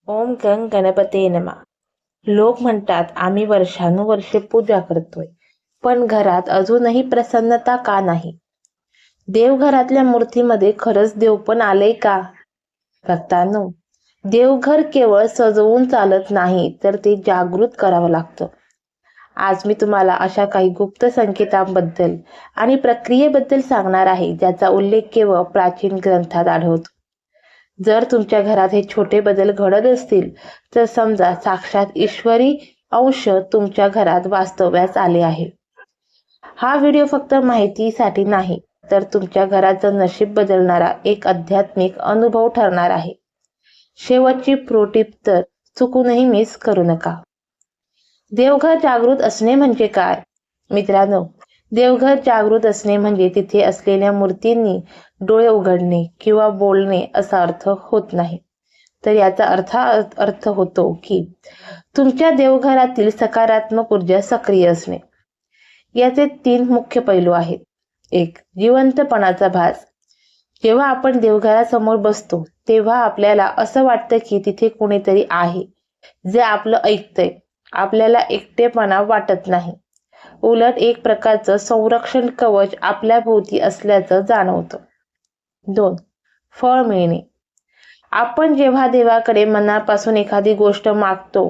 ओम गंग गणपते नमा. लोक म्हणतात आम्ही वर्षानुवर्षे पूजा करतोय, पण घरात अजूनही प्रसन्नता का नाही? देवघरातल्या मूर्तीमध्ये खरंच देव पण आलेय का? भक्तांनो, देवघर केवळ सजवून चालत नाही, तर ते जागृत करावं लागतं. आज मी तुम्हाला अशा काही गुप्त संकेतांबद्दल आणि प्रक्रियेबद्दल सांगणार आहे, ज्याचा उल्लेख केवळ प्राचीन ग्रंथात आढळतो. जर तुमच्या घरात हे छोटे बदल घडत असतील, तर समजा साक्षात ईश्वरी अंश तुमच्या घरात वास्तव्यास आले आहे. हा व्हिडिओ फक्त माहितीसाठी नाही, तर तुमच्या घराचं नशीब बदलणारा एक आध्यात्मिक अनुभव ठरणार आहे. शेवटची प्रो टिप तर चुकूनही मिस करू नका. देवघर जागृत असणे म्हणजे काय? मित्रांनो, देवघर जागृत असणे म्हणजे तिथे असलेल्या मूर्तींनी डोळे उघडणे किंवा बोलणे असा अर्थ होत नाही. तर याचा अर्थ होतो की तुमच्या देवघरातील सकारात्मक ऊर्जा सक्रिय असणे. याचे 3 मुख्य पैलू आहेत. 1. जिवंतपणाचा भास. जेव्हा आपण देवघरासमोर बसतो, तेव्हा आपल्याला असं वाटतं की तिथे कोणीतरी आहे, जे आपलं ऐकतंय. आपल्याला एकटेपणा वाटत नाही. उलट एक प्रकारचं संरक्षण कवच आपल्या भोवती असल्याचं जाणवतं. 2. फळ मिळणे. आपण जेव्हा देवाकडे मनापासून एखादी गोष्ट मागतो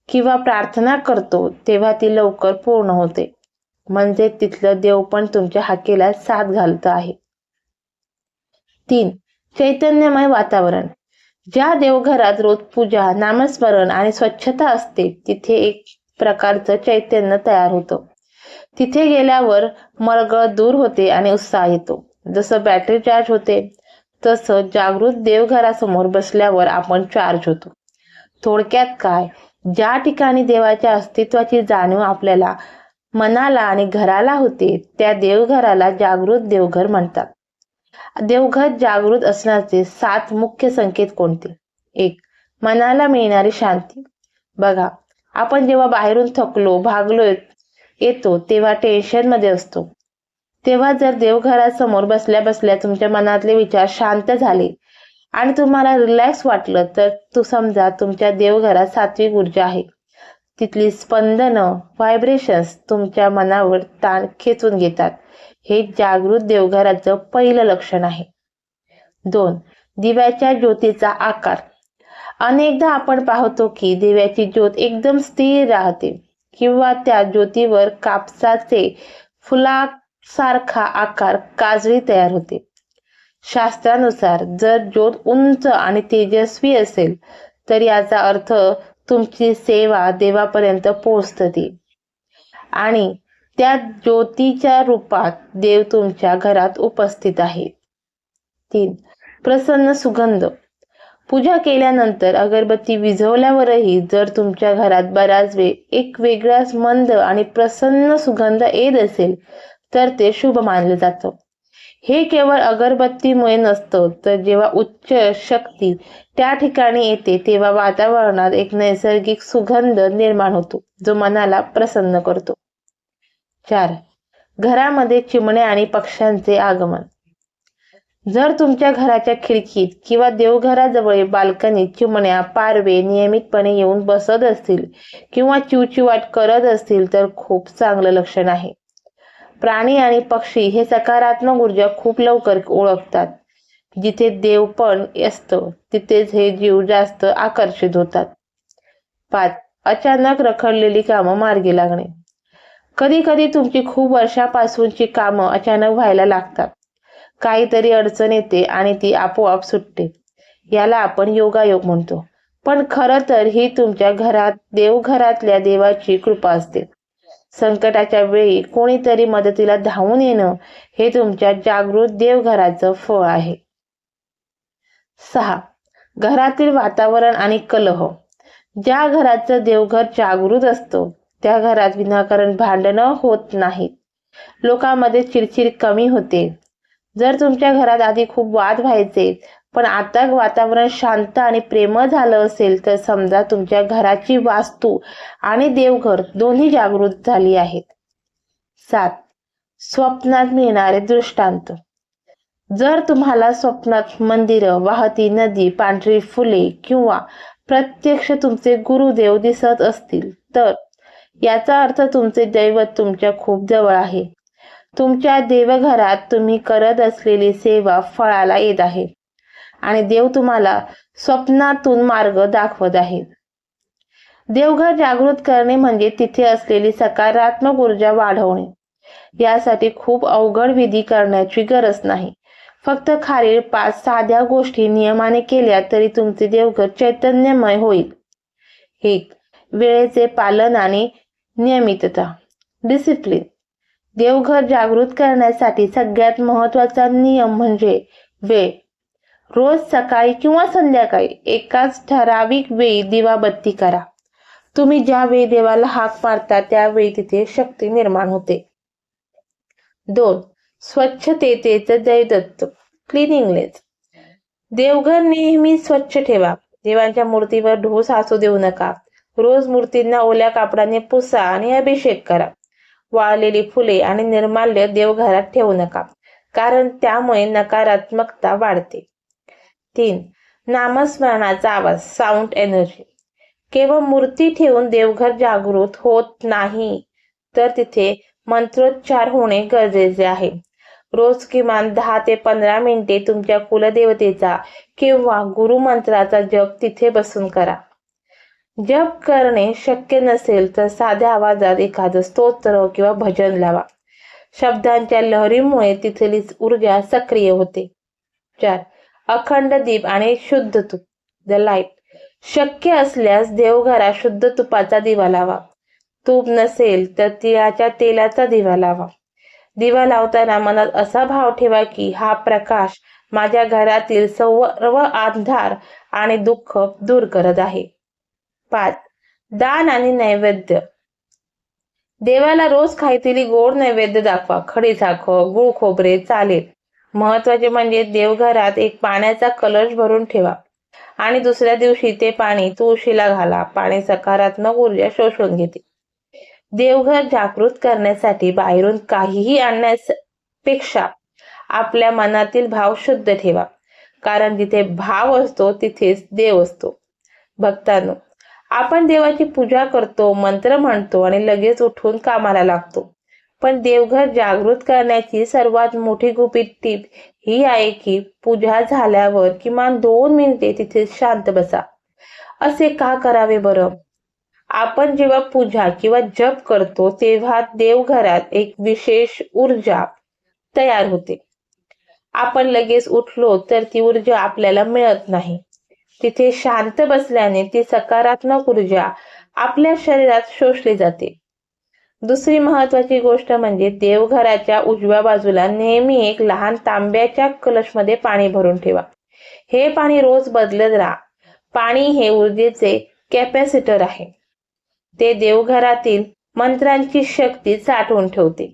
किंवा प्रार्थना करतो, तेव्हा ती लवकर पूर्ण होते. म्हणजे तिथलं देव पण तुमच्या हाकेला साथ घालत आहे. 3. चैतन्यमय वातावरण. ज्या देवघरात रोज पूजा, नामस्मरण आणि स्वच्छता असते, तिथे एक प्रकारचं चैतन्य तयार होतं. तिथे गेल्यावर मळगळ दूर होते आणि उत्साह येतो. जसं बॅटरी चार्ज होते, तसं जागृत देवघरासमोर बसल्यावर आपण चार्ज होतो. थोडक्यात काय, ज्या ठिकाणी देवाच्या अस्तित्वाची जाणीव आपल्याला, मनाला आणि घराला होते, त्या देवघराला जागृत देवघर म्हणतात. देवघर जागृत असण्याचे 7 मुख्य संकेत कोणते? 1. मनाला मिळणारी शांती. बघा, आपण जेव्हा बाहेरून थकलो, भागलो येतो, तेव्हा टेन्शन मध्ये असतो. तेव्हा जर देवघरासमोर बसल्या बसल्या तुमच्या मनातले विचार शांत झाले आणि तुम्हाला रिलॅक्स वाटलं, तर समजा तुमच्या देवघरात सात्विक ऊर्जा आहे. तिथली स्पंदनं, व्हायब्रेशन्स तुमच्या मनावर ताण खेचून घेतात. हे जागृत देवघराचं पहिलं लक्षण आहे. 2. दिव्याच्या ज्योतीचा आकार. अनेकदा आपण पाहतो की दिव्याची ज्योत एकदम स्थिर राहते किंवा त्या ज्योतीवर कापसाचे फुलासारखा आकार, काजळी तयार होते. शास्त्रानुसार जर ज्योत उंच आणि तेजस्वी असेल, तर याचा अर्थ तुमची सेवा देवापर्यंत पोहोचते आणि त्या ज्योतीच्या रूपात देव तुमच्या घरात उपस्थित आहे. 3. प्रसन्न सुगंध. पूजा केल्यानंतर अगरबत्ती विझवल्यावरही जर तुमच्या घरात बराच वेळ एक वेगळाच मंद आणि प्रसन्न सुगंध येत असेल, तर ते शुभ मानलं जातं. हे केवळ अगरबत्तीमुळे नसतं, तर जेव्हा उच्च शक्ती त्या ठिकाणी येते, तेव्हा वातावरणात एक नैसर्गिक सुगंध निर्माण होतो, जो मनाला प्रसन्न करतो. 4. घरामध्ये चिमण्या आणि पक्ष्यांचे आगमन. जर तुमच्या घराच्या खिडकीत किंवा देवघराजवळ बाल्कनीत चिमण्या, पारवे नियमितपणे येऊन बसत असतील किंवा चिवचिवाट करत असतील, तर खूप चांगलं लक्षण आहे. प्राणी आणि पक्षी हे सकारात्मक ऊर्जा खूप लवकर ओळखतात. जिथे देव पण असतं, तिथेच हे जीव जास्त आकर्षित होतात. 5. अचानक रखडलेली कामं मार्गी लागणे. कधी कधी तुमची खूप वर्षापासूनची कामं अचानक व्हायला लागतात. काहीतरी अडचण येते आणि ती आपोआप सुटते. याला आपण योगायोग म्हणतो. पण खरं तर ही तुमच्या घरात देवघरातल्या देवाची कृपा असते. संकटाच्या वेळी कोणीतरी मदतीला धावून येणं हे तुमच्या जागृत देवघराचं फळ आहे. 6. घरातील वातावरण आणि कलह. ज्या घराचं देवघर जागृत असतं, त्या घरात विनाकारण भांडणं होत नाहीत. लोकांमध्ये चिडचिड कमी होते. जर तुमच्या घरात आधी खूप वाद व्हायचे, पण आता वातावरण शांत आणि प्रेमळ झालं असेल, तर समजा तुमच्या घराची वास्तू आणि देवघर दोन्ही जागृत झाली आहेत. 7. स्वप्नात मिळणारे दृष्टांत. जर तुम्हाला स्वप्नात मंदिरं, वाहती नदी, पांढरी फुले किंवा प्रत्यक्ष तुमचे गुरुदेव दिसत असतील तर याचा अर्थ तुमचे दैवत तुमच्या खूप जवळ आहे. तुमच्या देवघरात तुम्ही करत असलेली सेवा फळाला येत आहे आणि देव तुम्हाला स्वप्नातून मार्ग दाखवत आहे. देवघर जागृत करणे म्हणजे तिथे असलेली सकारात्मक ऊर्जा वाढवणे. यासाठी खूप अवघड विधी करण्याची गरज नाही. फक्त खालील 5 साध्या गोष्टी नियमाने केल्या तरी तुमचे देवघर चैतन्यमय होईल. 1. वेळेचे पालन आणि नियमितता. डिसिप्लिन. देवघर जागृत करण्यासाठी सगळ्यात महत्त्वाचा नियम म्हणजे वेळ. रोज सकाळी किंवा संध्याकाळी एकाच ठराविक वेळी दिवाबत्ती करा. तुम्ही ज्यावेळी देवाला हाक मारता त्यावेळी तिथे शक्ती निर्माण होते. 2. स्वच्छतेचे दैवदत्त. क्लिनिंगनेस. देवघर नेहमी स्वच्छ ठेवा. देवांच्या मूर्तीवर ढोस असू देऊ नका. रोज मूर्तींना ओल्या कापडाने पुसा आणि अभिषेक करा. वाळलेली फुले आणि निर्माल्य देवघरात ठेवू नका, कारण त्यामुळे नकारात्मकता वाढते. 3. नामस्मरणाचा आवाज. Sound energy. केवळ मूर्ती ठेवून देवघर जागृत होत नाही, तर तिथे मंत्रोच्चार होणे गरजेचे आहे. रोज किमान 10 ते 15 मिनिटे तुमच्या कुलदेवतेचा किंवा गुरुमंत्राचा जप तिथे बसून करा. जप करणे शक्य नसेल तर साध्या आवाजात एखादं स्तोत्र किंवा भजन लावा. शब्दांच्या लहरीमुळे तिथली ऊर्जा सक्रिय होते. 4. अखंड दीप आणि शुद्ध तूप. The light. शक्य असल्यास देवघरात शुद्ध तुपाचा दिवा लावा. तूप नसेल तर तिळाच्या तेलाचा दिवा लावा. दिवा लावताना मनात असा भाव ठेवा की हा प्रकाश माझ्या घरातील सर्व अंधार आणि दुःख दूर करत आहे. 5. दान आणि नैवेद्य. देवाला रोज काहीतरी गोड नैवेद्य दाखवा. खडी साखर, गुळ खोबरे चालेल. महत्वाचे म्हणजे देवघरात एक पाण्याचा कलश भरून ठेवा आणि दुसऱ्या दिवशी ते पाणी तुळशीला घाला. पाणी सकारात्मक ऊर्जा शोषून घेते. देवघर जागृत करण्यासाठी बाहेरून काहीही आणण्यापेक्षा आपल्या मनातील भाव शुद्ध ठेवा, कारण जिथे भाव असतो तिथेच देव असतो. भक्तांनो, आपण देवाची पूजा करतो, मंत्र म्हणतो आणि लगेच उठून कामाला लागतो. पण देवघर जागृत करण्याची सर्वात मोठी गुपित टीप ही आहे की पूजा झाल्यावर किमान 2 मिनिटे तिथे शांत बसा. असे का करावे बरं? आपण जेव्हा पूजा किंवा जप करतो तेव्हा देवघरात एक विशेष ऊर्जा तयार होते. आपण लगेच उठलो तर ती ऊर्जा आपल्याला मिळत नाही. तिथे शांत बसल्याने ती सकारात्मक ऊर्जा आपल्या शरीरात शोषली जाते. दुसरी महत्वाची गोष्ट म्हणजे देवघराच्या उजव्या बाजूला नेहमी एक लहान तांब्याच्या कलशमध्ये पाणी भरून ठेवा. हे पाणी रोज बदलत राहा. पाणी हे ऊर्जेचे कॅपॅसिटर आहे. ते देवघरातील मंत्रांची शक्ती साठवून ठेवते.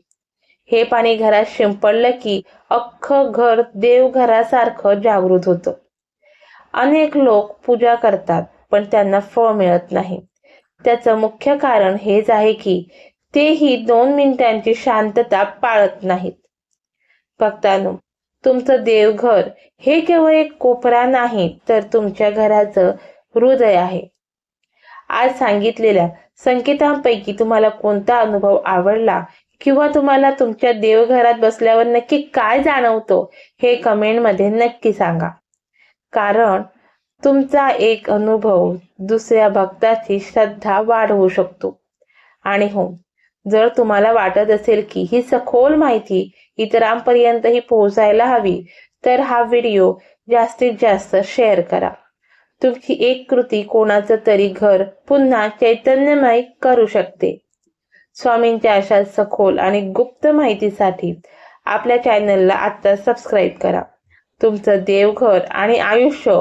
हे पाणी घरात शिंपडलं की अख्खं घर देवघरासारखं जागृत होतं. अनेक लोक पूजा करतात पण त्यांना फळ मिळत नाही. त्याचं मुख्य कारण हेच आहे की तेही 2 मिनिटांची शांतता पाळत नाहीत. भक्तांनो, तुमचं देवघर हे केवळ एक कोपरा नाही तर तुमच्या घराचं हृदय आहे. आज सांगितलेल्या संकेतांपैकी तुम्हाला कोणता अनुभव आवडला किंवा तुम्हाला तुमच्या देवघरात बसल्यावर नक्की काय जाणवतं हे कमेंटमध्ये नक्की सांगा, कारण तुमचा एक अनुभव दुसऱ्या भक्ताची श्रद्धा वाढवू शकतो. आणि हो, जर तुम्हाला वाटत असेल की ही सखोल माहिती इतरांपर्यंतही पोहोचायला हवी तर हा व्हिडिओ जास्तीत जास्त शेअर करा. तुमची एक कृती कोणाचं तरी घर पुन्हा चैतन्यमय करू शकते. स्वामींच्या अशा सखोल आणि गुप्त माहितीसाठी आपल्या चॅनलला आता सबस्क्राईब करा. तुमचं देवघर आणि आयुष्य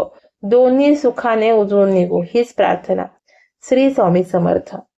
दोन्ही सुखाने उजळून निघो हीच प्रार्थना. श्री स्वामी समर्थ.